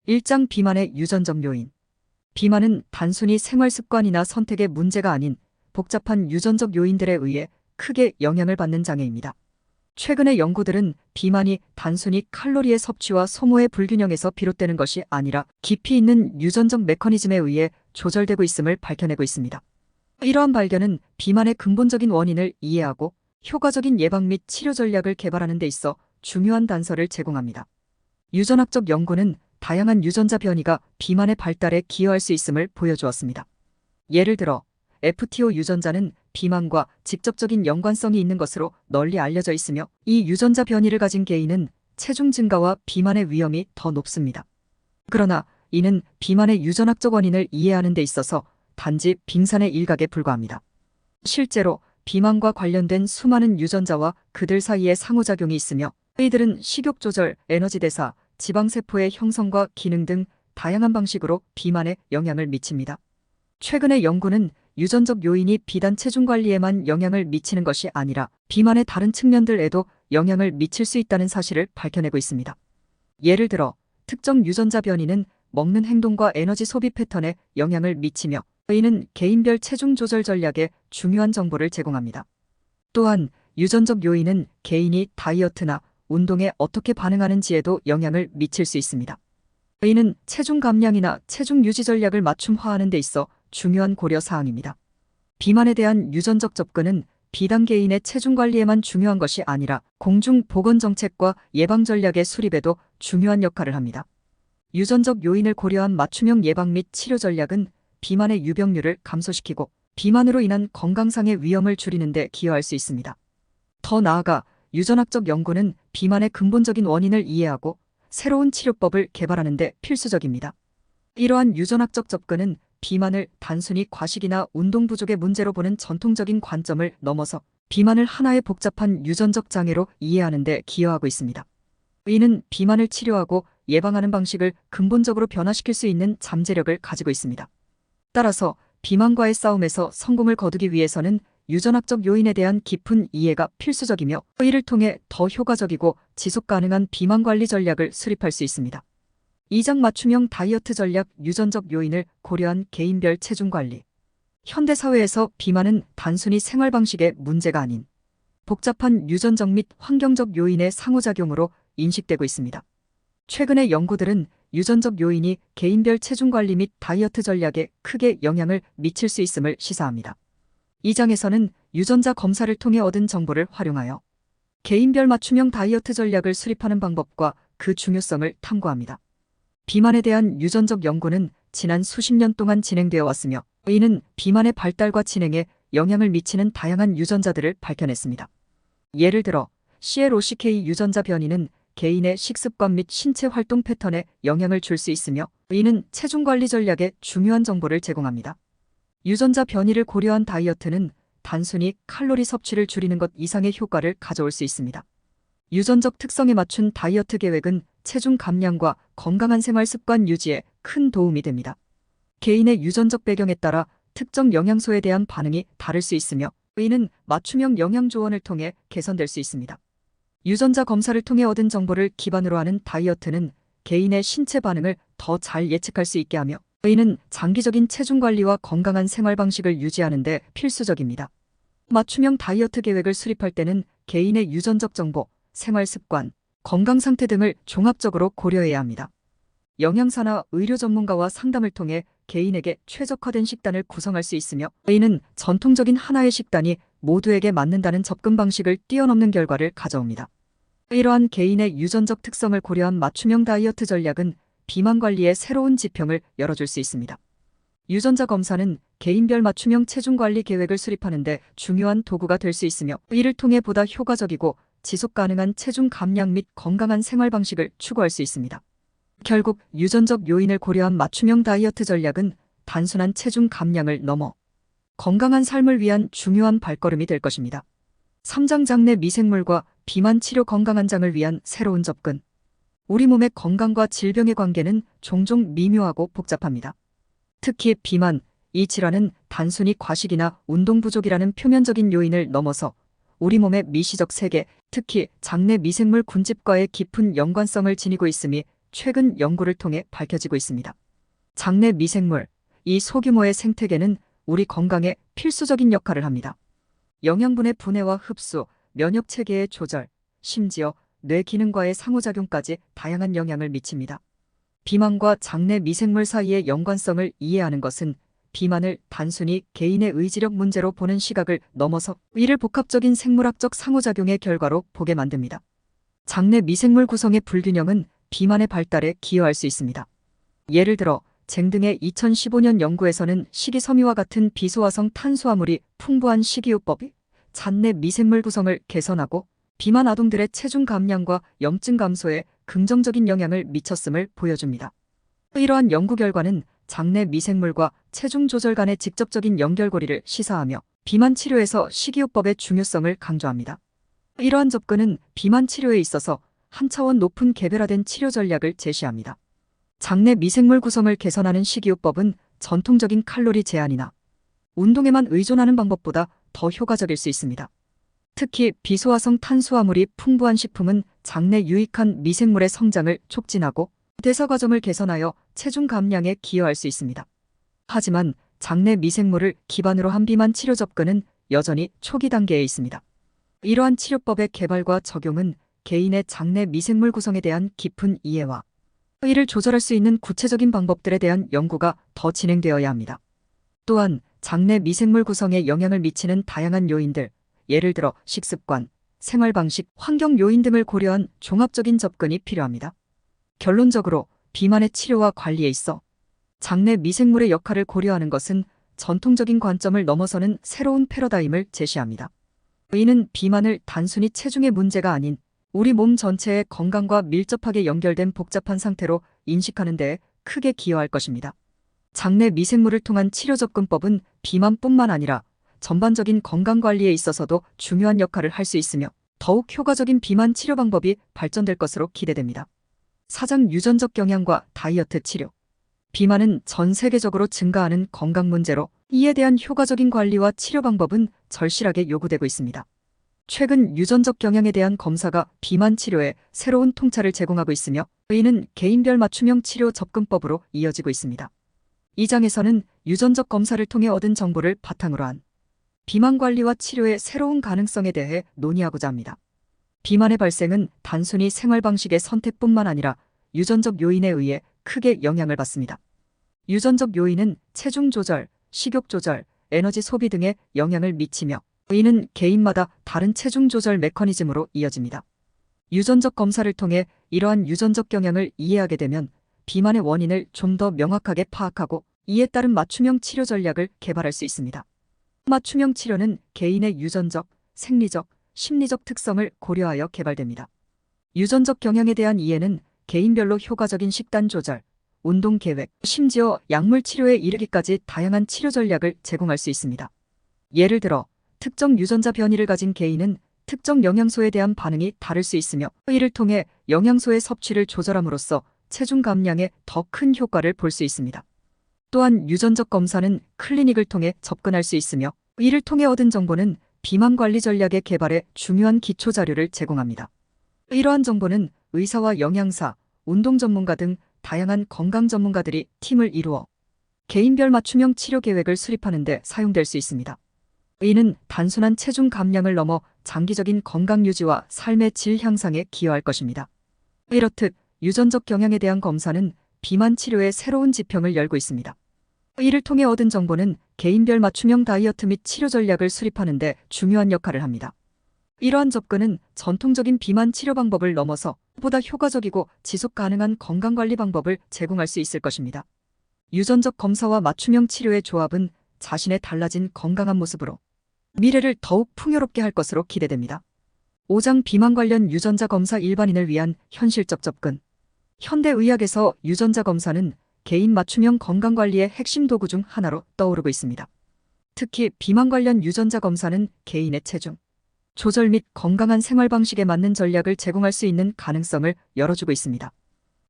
1장 비만의 유전적 요인. 비만은 단순히 생활 습관이나 선택의 문제가 아닌 복잡한 유전적 요인들에 의해 크게 영향을 받는 장애입니다. 최근의 연구들은 비만이 단순히 칼로리의 섭취와 소모의 불균형에서 비롯되는 것이 아니라 깊이 있는 유전적 메커니즘에 의해 조절되고 있음을 밝혀내고 있습니다. 이러한 발견은 비만의 근본적인 원인을 이해하고 효과적인 예방 및 치료 전략을 개발하는 데 있어 중요한 단서를 제공합니다. 유전학적 연구는 다양한 유전자 변이가 비만의 발달에 기여할 수 있음을 보여주었습니다. 예를 들어 FTO 유전자는 비만과 직접적인 연관성이 있는 것으로 널리 알려져 있으며, 이 유전자 변이를 가진 개인은 체중 증가와 비만의 위험이 더 높습니다. 그러나 이는 비만의 유전학적 원인을 이해하는 데 있어서 단지 빙산의 일각에 불과합니다. 실제로 비만과 관련된 수많은 유전자와 그들 사이에 상호작용이 있으며, 이들은 식욕 조절, 에너지 대사, 지방세포의 형성과 기능 등 다양한 방식으로 비만에 영향을 미칩니다. 최근의 연구는 유전적 요인이 비단 체중 관리에만 영향을 미치는 것이 아니라 비만의 다른 측면들에도 영향을 미칠 수 있다는 사실을 밝혀내고 있습니다. 예를 들어 특정 유전자 변이는 먹는 행동과 에너지 소비 패턴에 영향을 미치며, 이는 개인별 체중 조절 전략에 중요한 정보를 제공합니다. 또한 유전적 요인은 개인이 다이어트나 운동에 어떻게 반응하는지에도 영향을 미칠 수 있습니다. 이는 체중 감량이나 체중 유지 전략을 맞춤화하는 데 있어 중요한 고려 사항입니다. 비만에 대한 유전적 접근은 비단 개인의 체중 관리에만 중요한 것이 아니라 공중 보건 정책과 예방 전략의 수립에도 중요한 역할을 합니다. 유전적 요인을 고려한 맞춤형 예방 및 치료 전략은 비만의 유병률을 감소시키고 비만으로 인한 건강상의 위험을 줄이는 데 기여할 수 있습니다. 더 나아가 유전학적 연구는 비만의 근본적인 원인을 이해하고 새로운 치료법을 개발하는 데 필수적입니다. 이러한 유전학적 접근은 비만을 단순히 과식이나 운동 부족의 문제로 보는 전통적인 관점을 넘어서 비만을 하나의 복잡한 유전적 장애로 이해하는 데 기여하고 있습니다. 이는 비만을 치료하고 예방하는 방식을 근본적으로 변화시킬 수 있는 잠재력을 가지고 있습니다. 따라서 비만과의 싸움에서 성공을 거두기 위해서는 유전학적 요인에 대한 깊은 이해가 필수적이며, 이를 통해 더 효과적이고 지속 가능한 비만 관리 전략을 수립할 수 있습니다. 2장 맞춤형 다이어트 전략. 유전적 요인을 고려한 개인별 체중 관리. 현대 사회에서 비만은 단순히 생활 방식의 문제가 아닌 복잡한 유전적 및 환경적 요인의 상호작용으로 인식되고 있습니다. 최근의 연구들은 유전적 요인이 개인별 체중 관리 및 다이어트 전략에 크게 영향을 미칠 수 있음을 시사합니다. 이 장에서는 유전자 검사를 통해 얻은 정보를 활용하여 개인별 맞춤형 다이어트 전략을 수립하는 방법과 그 중요성을 탐구합니다. 비만에 대한 유전적 연구는 지난 수십 년 동안 진행되어 왔으며, 이는 비만의 발달과 진행에 영향을 미치는 다양한 유전자들을 밝혀냈습니다. 예를 들어 CLOCK 유전자 변이는 개인의 식습관 및 신체 활동 패턴에 영향을 줄 수 있으며, 이는 체중 관리 전략에 중요한 정보를 제공합니다. 유전자 변이를 고려한 다이어트는 단순히 칼로리 섭취를 줄이는 것 이상의 효과를 가져올 수 있습니다. 유전적 특성에 맞춘 다이어트 계획은 체중 감량과 건강한 생활 습관 유지에 큰 도움이 됩니다. 개인의 유전적 배경에 따라 특정 영양소에 대한 반응이 다를 수 있으며, 이는 맞춤형 영양 조언을 통해 개선될 수 있습니다. 유전자 검사를 통해 얻은 정보를 기반으로 하는 다이어트는 개인의 신체 반응을 더 잘 예측할 수 있게 하며, 이는 장기적인 체중 관리와 건강한 생활 방식을 유지하는 데 필수적입니다. 맞춤형 다이어트 계획을 수립할 때는 개인의 유전적 정보, 생활 습관, 건강 상태 등을 종합적으로 고려해야 합니다. 영양사나 의료 전문가와 상담을 통해 개인에게 최적화된 식단을 구성할 수 있으며, 이는 전통적인 하나의 식단이 모두에게 맞는다는 접근 방식을 뛰어넘는 결과를 가져옵니다. 이러한 개인의 유전적 특성을 고려한 맞춤형 다이어트 전략은 비만 관리의 새로운 지평을 열어줄 수 있습니다. 유전자 검사는 개인별 맞춤형 체중 관리 계획을 수립하는 데 중요한 도구가 될 수 있으며, 이를 통해 보다 효과적이고 지속 가능한 체중 감량 및 건강한 생활 방식을 추구할 수 있습니다. 결국 유전적 요인을 고려한 맞춤형 다이어트 전략은 단순한 체중 감량을 넘어 건강한 삶을 위한 중요한 발걸음이 될 것입니다. 3장 장내 미생물과 비만 치료 건강한장을 위한 새로운 접근. 우리 몸의 건강과 질병의 관계는 종종 미묘하고 복잡합니다. 특히 비만, 이 질환은 단순히 과식이나 운동 부족이라는 표면적인 요인을 넘어서 우리 몸의 미시적 세계, 특히 장내 미생물 군집과의 깊은 연관성을 지니고 있음이 최근 연구를 통해 밝혀지고 있습니다. 장내 미생물, 이 소규모의 생태계는 우리 건강에 필수적인 역할을 합니다. 영양분의 분해와 흡수, 면역 체계의 조절, 심지어 뇌 기능과의 상호작용까지 다양한 영향을 미칩니다. 비만과 장내 미생물 사이의 연관성을 이해하는 것은 비만을 단순히 개인의 의지력 문제로 보는 시각을 넘어서 이를 복합적인 생물학적 상호작용의 결과로 보게 만듭니다. 장내 미생물 구성의 불균형은 비만의 발달에 기여할 수 있습니다. 예를 들어 쟁 등의 2015년 연구에서는 식이섬유와 같은 비소화성 탄수화물이 풍부한 식이요법이 장내 미생물 구성을 개선하고 비만 아동들의 체중 감량과 염증 감소에 긍정적인 영향을 미쳤음을 보여줍니다. 이러한 연구 결과는 장내 미생물과 체중 조절 간의 직접적인 연결고리를 시사하며 비만 치료에서 식이요법의 중요성을 강조합니다. 이러한 접근은 비만 치료에 있어서 한 차원 높은 개별화된 치료 전략을 제시합니다. 장내 미생물 구성을 개선하는 식이요법은 전통적인 칼로리 제한이나 운동에만 의존하는 방법보다 더 효과적일 수 있습니다. 특히 비소화성 탄수화물이 풍부한 식품은 장내 유익한 미생물의 성장을 촉진하고 대사 과정을 개선하여 체중 감량에 기여할 수 있습니다. 하지만 장내 미생물을 기반으로 한 비만 치료 접근은 여전히 초기 단계에 있습니다. 이러한 치료법의 개발과 적용은 개인의 장내 미생물 구성에 대한 깊은 이해와 이를 조절할 수 있는 구체적인 방법들에 대한 연구가 더 진행되어야 합니다. 또한 장내 미생물 구성에 영향을 미치는 다양한 요인들, 예를 들어 식습관, 생활방식, 환경 요인 등을 고려한 종합적인 접근이 필요합니다. 결론적으로 비만의 치료와 관리에 있어 장내 미생물의 역할을 고려하는 것은 전통적인 관점을 넘어서는 새로운 패러다임을 제시합니다. 이는 비만을 단순히 체중의 문제가 아닌 우리 몸 전체의 건강과 밀접하게 연결된 복잡한 상태로 인식하는 데 크게 기여할 것입니다. 장내 미생물을 통한 치료 접근법은 비만뿐만 아니라 전반적인 건강관리에 있어서도 중요한 역할을 할 수 있으며 더욱 효과적인 비만 치료 방법이 발전될 것으로 기대됩니다. 사장 유전적 경향과 다이어트 치료. 비만은 전 세계적으로 증가하는 건강 문제로 이에 대한 효과적인 관리와 치료 방법은 절실하게 요구되고 있습니다. 최근 유전적 경향에 대한 검사가 비만 치료에 새로운 통찰을 제공하고 있으며 이는 개인별 맞춤형 치료 접근법으로 이어지고 있습니다. 이 장에서는 유전적 검사를 통해 얻은 정보를 바탕으로 한 비만 관리와 치료의 새로운 가능성에 대해 논의하고자 합니다. 비만의 발생은 단순히 생활 방식의 선택뿐만 아니라 유전적 요인에 의해 크게 영향을 받습니다. 유전적 요인은 체중 조절, 식욕 조절, 에너지 소비 등에 영향을 미치며 이는 개인마다 다른 체중 조절 메커니즘으로 이어집니다. 유전적 검사를 통해 이러한 유전적 경향을 이해하게 되면 비만의 원인을 좀 더 명확하게 파악하고 이에 따른 맞춤형 치료 전략을 개발할 수 있습니다. 맞춤형 치료는 개인의 유전적, 생리적, 심리적 특성을 고려하여 개발됩니다. 유전적 경향에 대한 이해는 개인별로 효과적인 식단 조절, 운동 계획, 심지어 약물 치료에 이르기까지 다양한 치료 전략을 제공할 수 있습니다. 예를 들어 특정 유전자 변이를 가진 개인은 특정 영양소에 대한 반응이 다를 수 있으며 이를 통해 영양소의 섭취를 조절함으로써 체중 감량에 더 큰 효과를 볼 수 있습니다. 또한 유전적 검사는 클리닉을 통해 접근할 수 있으며 이를 통해 얻은 정보는 비만 관리 전략의 개발에 중요한 기초 자료를 제공합니다. 이러한 정보는 의사와 영양사, 운동 전문가 등 다양한 건강 전문가들이 팀을 이루어 개인별 맞춤형 치료 계획을 수립하는 데 사용될 수 있습니다. 이는 단순한 체중 감량을 넘어 장기적인 건강 유지와 삶의 질 향상에 기여할 것입니다. 이렇듯 유전적 경향에 대한 검사는 비만 치료의 새로운 지평을 열고 있습니다. 이를 통해 얻은 정보는 개인별 맞춤형 다이어트 및 치료 전략을 수립하는 데 중요한 역할을 합니다. 이러한 접근은 전통적인 비만 치료 방법을 넘어서 보다 효과적이고 지속 가능한 건강관리 방법을 제공할 수 있을 것입니다. 유전적 검사와 맞춤형 치료의 조합은 자신의 달라진 건강한 모습으로 미래를 더욱 풍요롭게 할 것으로 기대됩니다. 5장 비만 관련 유전자 검사 일반인을 위한 현실적 접근. 현대의학에서 유전자 검사는 개인 맞춤형 건강관리의 핵심 도구 중 하나로 떠오르고 있습니다. 특히 비만 관련 유전자 검사는 개인의 체중 조절 및 건강한 생활 방식에 맞는 전략을 제공할 수 있는 가능성을 열어주고 있습니다.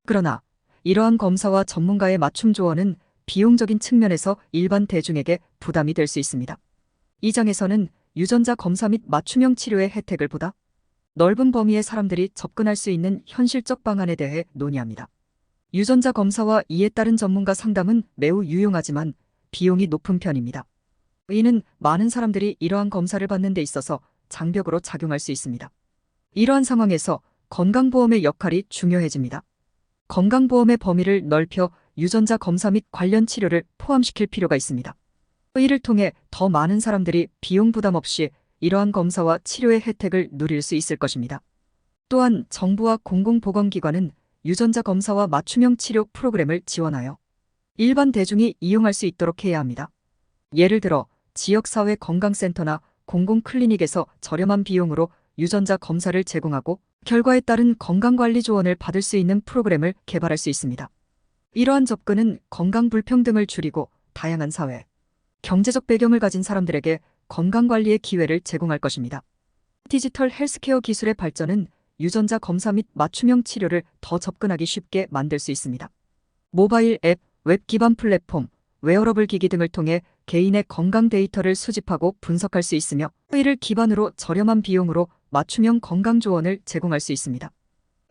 그러나 이러한 검사와 전문가의 맞춤 조언은 비용적인 측면에서 일반 대중에게 부담이 될 수 있습니다. 이 장에서는 유전자 검사 및 맞춤형 치료의 혜택을 보다 넓은 범위의 사람들이 접근할 수 있는 현실적 방안에 대해 논의합니다. 유전자 검사와 이에 따른 전문가 상담은 매우 유용하지만 비용이 높은 편입니다. 이는 많은 사람들이 이러한 검사를 받는 데 있어서 장벽으로 작용할 수 있습니다. 이러한 상황에서 건강보험의 역할이 중요해집니다. 건강보험의 범위를 넓혀 유전자 검사 및 관련 치료를 포함시킬 필요가 있습니다. 이를 통해 더 많은 사람들이 비용 부담 없이 이러한 검사와 치료의 혜택을 누릴 수 있을 것입니다. 또한 정부와 공공보건기관은 유전자 검사와 맞춤형 치료 프로그램을 지원하여 일반 대중이 이용할 수 있도록 해야 합니다. 예를 들어 지역사회 건강센터나 공공클리닉에서 저렴한 비용으로 유전자 검사를 제공하고 결과에 따른 건강관리 조언을 받을 수 있는 프로그램을 개발할 수 있습니다. 이러한 접근은 건강 불평등을 줄이고 다양한 사회, 경제적 배경을 가진 사람들에게 건강관리의 기회를 제공할 것입니다. 디지털 헬스케어 기술의 발전은 유전자 검사 및 맞춤형 치료를 더 접근하기 쉽게 만들 수 있습니다. 모바일 앱, 웹 기반 플랫폼, 웨어러블 기기 등을 통해 개인의 건강 데이터를 수집하고 분석할 수 있으며 이를 기반으로 저렴한 비용으로 맞춤형 건강 조언을 제공할 수 있습니다.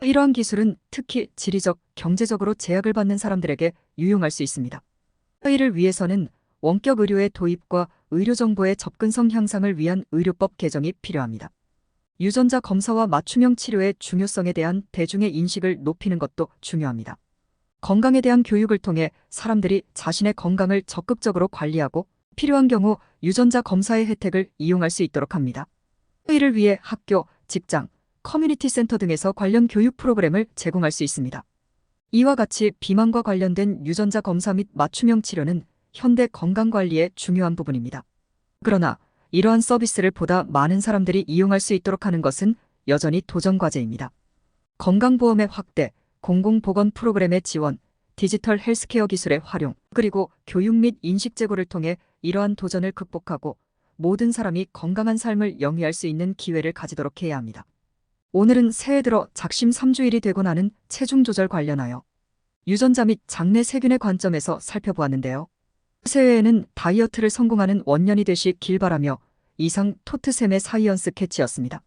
이러한 기술은 특히 지리적, 경제적으로 제약을 받는 사람들에게 유용할 수 있습니다. 이를 위해서는 원격 의료의 도입과 의료 정보의 접근성 향상을 위한 의료법 개정이 필요합니다. 유전자 검사와 맞춤형 치료의 중요성에 대한 대중의 인식을 높이는 것도 중요합니다. 건강에 대한 교육을 통해 사람들이 자신의 건강을 적극적으로 관리하고 필요한 경우 유전자 검사의 혜택을 이용할 수 있도록 합니다. 이를 위해 학교, 직장, 커뮤니티 센터 등에서 관련 교육 프로그램을 제공할 수 있습니다. 이와 같이 비만과 관련된 유전자 검사 및 맞춤형 치료는 현대 건강관리의 중요한 부분입니다. 그러나 이러한 서비스를 보다 많은 사람들이 이용할 수 있도록 하는 것은 여전히 도전 과제입니다. 건강보험의 확대, 공공보건 프로그램의 지원, 디지털 헬스케어 기술의 활용, 그리고 교육 및 인식 제고를 통해 이러한 도전을 극복하고 모든 사람이 건강한 삶을 영위할 수 있는 기회를 가지도록 해야 합니다. 오늘은 새해 들어 작심 3주일이 되고 나는 체중 조절 관련하여 유전자 및 장내 세균의 관점에서 살펴보았는데요. 새해에는 다이어트를 성공하는 원년이 되시길 바라며 이상 토트샘의 사이언스 캐치였습니다.